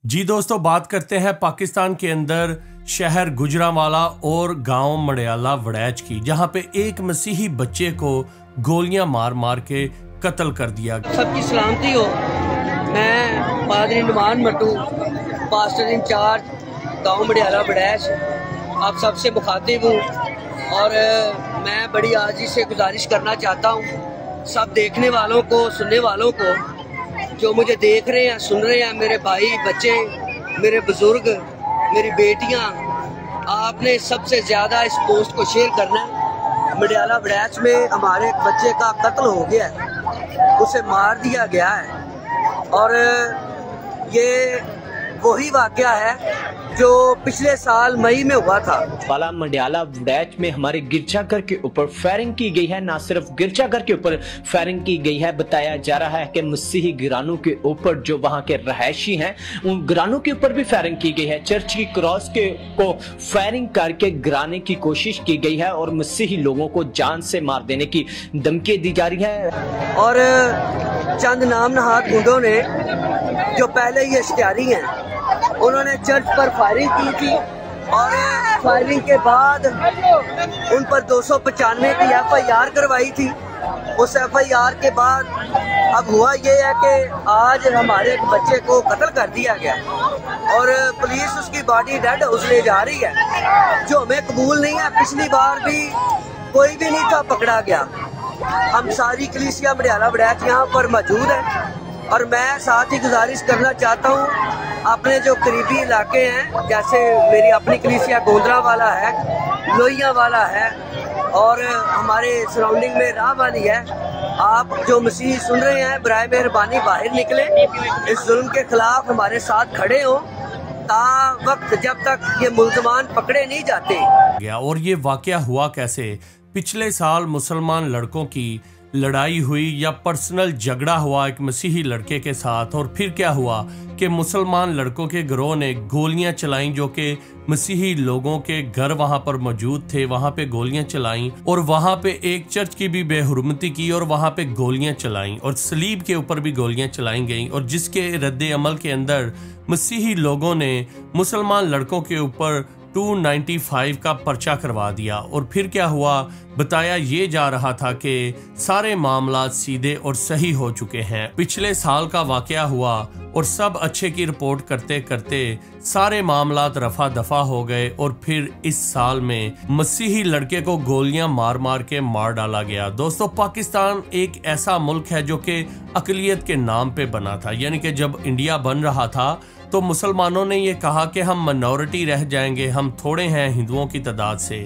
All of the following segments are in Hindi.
जी दोस्तों, बात करते हैं पाकिस्तान के अंदर शहर गुजरांवाला और गांव मंडियाला वड़ैच की, जहां पे एक मसीही बच्चे को गोलियां मार मार के कत्ल कर दिया। सबकी सलामती हो। मैं पादरी नुमान मट्टू, पास्टर इंचार्ज गांव मंडियाला वड़ैच, आप सबसे मुखातिब हूँ और मैं बड़ी आजी से गुजारिश करना चाहता हूँ सब देखने वालों को, सुनने वालों को, जो मुझे देख रहे हैं, सुन रहे हैं, मेरे भाई, बच्चे, मेरे बुजुर्ग, मेरी बेटियां, आपने सबसे ज़्यादा इस पोस्ट को शेयर करना है। मंडियाला वड़ैच में हमारे एक बच्चे का कत्ल हो गया है, उसे मार दिया गया है और ये वही वाकया है जो पिछले साल मई में हुआ था। वाला मंडियाला वड़ैच में हमारे गिरजाघर के ऊपर फायरिंग की गई है। ना सिर्फ गिरजाघर के ऊपर फायरिंग की गई है, बताया जा रहा है कि मसीही घरानों के ऊपर जो वहां के रहायशी हैं उन घरानों के ऊपर भी फायरिंग की गई है। चर्च की क्रॉस के को फायरिंग करके गिराने की कोशिश की गई है और मसीही लोगों को जान से मार देने की धमकी दी जा रही है। और चंद नाम नहाद गुंडों ने, जो पहले ये इश्तिहारी हैं, उन्होंने चर्च पर फायरिंग की थी और फायरिंग के बाद उन पर 295 की FIR करवाई थी। उस FIR के बाद अब हुआ ये है कि आज हमारे एक बच्चे को कत्ल कर दिया गया और पुलिस उसकी बॉडी डेड हाउस ले जा रही है, जो हमें कबूल नहीं है। पिछली बार भी कोई भी नहीं था पकड़ा गया। हम सारी कलीसिया मंडियाला वड़ैच यहाँ पर मौजूद है और मैं साथ ही गुजारिश करना चाहता हूँ, अपने जो करीबी इलाके हैं, जैसे मेरी अपनी कलीसिया गोंदरावाला है, लोहियावाला है और हमारे सराउंडिंग में राह वाली है, आप जो मसीह सुन रहे हैं, बराए मेहरबानी बाहर निकले, इस जुल्म के खिलाफ हमारे साथ खड़े हो ता वक्त जब तक ये मुल्ज़मान पकड़े नहीं जाते। गया। और ये वाकया हुआ कैसे? पिछले साल मुसलमान लड़कों की लड़ाई हुई या पर्सनल झगड़ा हुआ एक मसीही लड़के के साथ, और फिर क्या हुआ कि मुसलमान लड़कों के गिरोह ने गोलियां चलाईं, जो कि मसीही लोगों के घर वहां पर मौजूद थे, वहां पे गोलियां चलाईं और वहां पे एक चर्च की भी बेहुरमती की और वहां पे गोलियां चलाईं और सलीब के ऊपर भी गोलियां चलाई गईं, और जिसके रद्दे अमल के अंदर मसीही लोगों ने मुसलमान लड़कों के ऊपर 295 का पर्चा करवा दिया। और फिर क्या हुआ? बताया ये जा रहा था कि सारे मामला सीधे और सही हो चुके हैं। पिछले साल का वाकया हुआ और सब अच्छे की रिपोर्ट करते करते सारे मामला रफा दफा हो गए और फिर इस साल में मसीही लड़के को गोलियां मार मार के मार डाला गया। दोस्तों, पाकिस्तान एक ऐसा मुल्क है जो कि अकलियत के नाम पे बना था, यानी कि जब इंडिया बन रहा था तो मुसलमानों ने ये कहा कि हम माइनॉरिटी रह जाएंगे, हम थोड़े हैं हिंदुओं की तादाद से,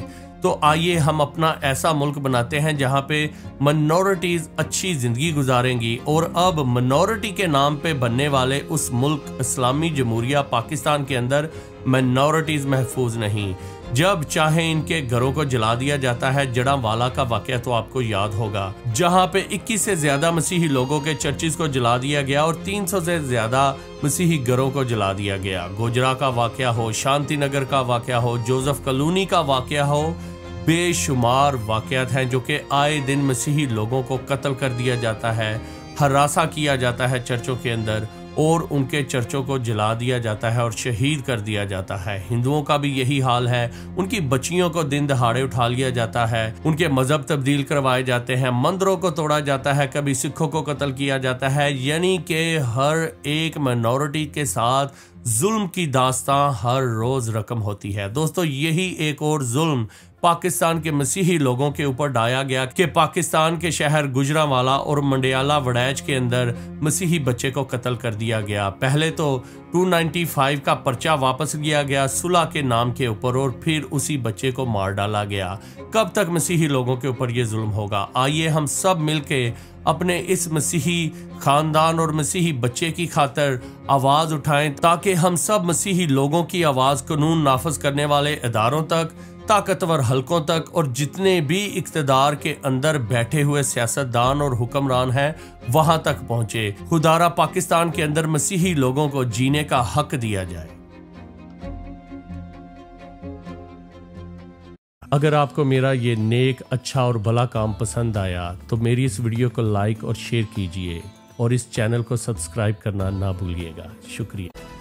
तो आइए हम अपना ऐसा मुल्क बनाते हैं जहां पे माइनॉरिटीज अच्छी जिंदगी गुजारेंगी। और अब माइनॉरिटी के नाम पे बनने वाले उस मुल्क इस्लामी जमहूरिया पाकिस्तान के अंदर माइनॉरिटीज महफूज नहीं। जब चाहे इनके घरों को जला दिया जाता है। जड़ांवाला का वाकया तो आपको याद होगा, जहां पे 21 से ज्यादा मसीही लोगों के चर्चिस को जला दिया गया और 300 से ज्यादा मसीही घरों को जला दिया गया। गोजरा का वाकया हो, शांति नगर का वाकया हो, जोसेफ कॉलोनी का वाकया हो, बेशुमार वाकयात हैं जो कि आए दिन मसीही लोगों को कत्ल कर दिया जाता है, हरासा किया जाता है चर्चों के अंदर और उनके चर्चों को जला दिया जाता है और शहीद कर दिया जाता है। हिंदुओं का भी यही हाल है, उनकी बच्चियों को दिन दहाड़े उठा लिया जाता है, उनके मजहब तब्दील करवाए जाते हैं, मंदिरों को तोड़ा जाता है, कभी सिखों को कत्ल किया जाता है। यानी कि हर एक माइनॉरिटी के साथ जुल्म की दास्तां हर रोज रकम होती है। दोस्तों, यही एक और जुल्म पाकिस्तान के मसीही लोगों के ऊपर ढाया गया कि पाकिस्तान के शहर गुजरांवाला और मंडियाला वड़ैच के अंदर मसीही बच्चे को कत्ल कर दिया गया। पहले तो 295 का पर्चा वापस लिया गया सुलह के नाम के ऊपर और फिर उसी बच्चे को मार डाला गया। कब तक मसीही लोगों के ऊपर ये जुल्म होगा? आइए हम सब मिलके अपने इस मसीही खानदान और मसीही बच्चे की खातर आवाज उठाएं, ताकि हम सब मसीही लोगों की आवाज कानून नाफज करने वाले इदारों तक, ताकतवर हलकों तक और जितने भी इक्तदार के अंदर बैठे हुए सियासतदान और हुक्मरान हैं वहां तक पहुंचे। खुदारा पाकिस्तान के अंदर मसीही लोगों को जीने का हक दिया जाए। अगर आपको मेरा ये नेक, अच्छा और भला काम पसंद आया तो मेरी इस वीडियो को लाइक और शेयर कीजिए और इस चैनल को सब्सक्राइब करना ना भूलिएगा। शुक्रिया।